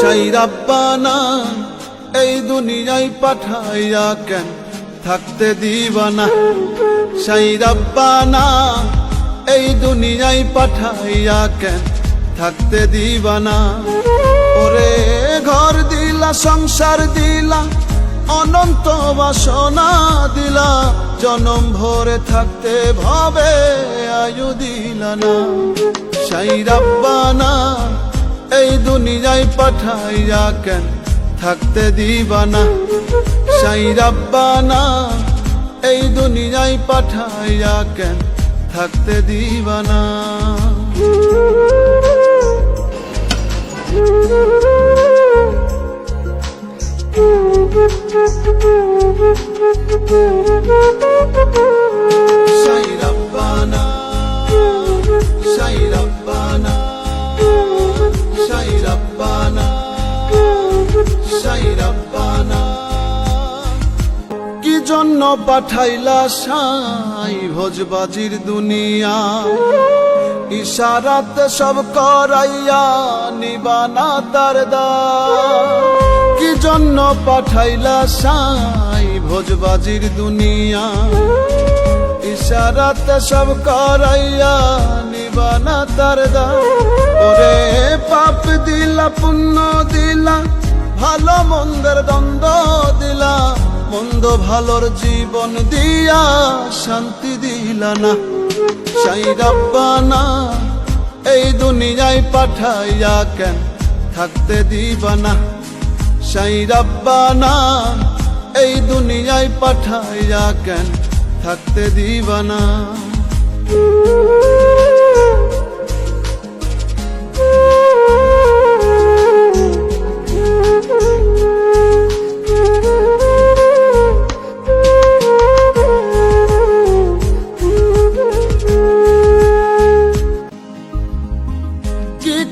সাই রাব্বানা এই দুনিয়ায় পাঠাইয়া কেন থাকতে দিবানা। সাই রাব্বানা এই দুনিয়ায় পাঠাইয়া কেন থাকতে দিবানা। ওরে ঘর দিলা সংসার দিলা অনন্ত বাসনা দিলা, জনম ভরে থাকতে ভাবে আয়ু দিলা না। সাই রাব্বানা এই দুনিয়ায় পাঠাইয়া কেন থাকতে দিবানা। সাই রাব্বানা এই দুনিয়ায় পাঠাইয়া কেন থাকতে দিবানা। সাই রাব্বানা সাই রাব্বানা সাই রাব্বানা সাই রাব্বানা। কি জন্য পাঠাইলা সাই ভোজবাজির দুনিয়া, ইশারাতে সব করাইয়া নিবানা তার দ্বার। কি জন্য পাঠাইলা সাই ভোজবাজির দুনিয়া, ইশারাতে সব করাইয়া নিবানা তার দ্বার। ওরে পাপ দিলা পুণ্য দিলা ভালো মন্দের দ্বন্দ্ব দিলা, মন্দ ভালোর জীবন দিয়া শান্তি দিলা না। সাই রাব্বানা এই দুনিয়ায় পাঠাইয়া কেন থাকতে দিবানা। সাই রাব্বানা এই দুনিয়ায় পাঠাইয়া কেন থাকতে দিবানা।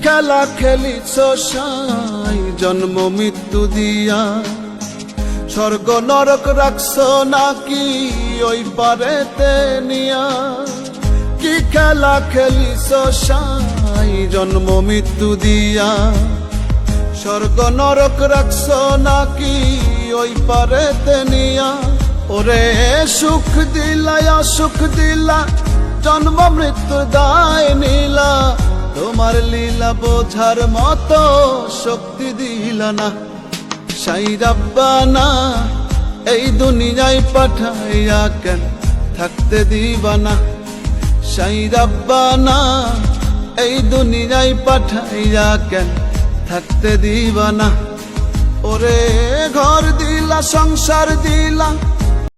খেলা খেলিছ সাই জন্ম মৃত্যু দিয়া, স্বর্গ নরক রাখছ নাকি ওই পারেতে নিয়া। কি খেলা খেলিছ সাই জন্ম মৃত্যু দিয়া, স্বর্গ নরক রাখছ নাকি ওই পারেতে নিয়া। ওরে সুখ দিলা অসুখ দিলা জন্ম মৃত্যুর দায় নিলা, তোমার লীলা বোঝার মতো শক্তি দিলা না। সাই রাব্বানা এই দুনিয়ায় পাঠাইয়া কেন থাকতে দিবানা। সাই রাব্বানা এই দুনিয়ায় পাঠাইয়া কেন থাকতে দিবানা। ওরে ঘর দিলা সংসার দিলা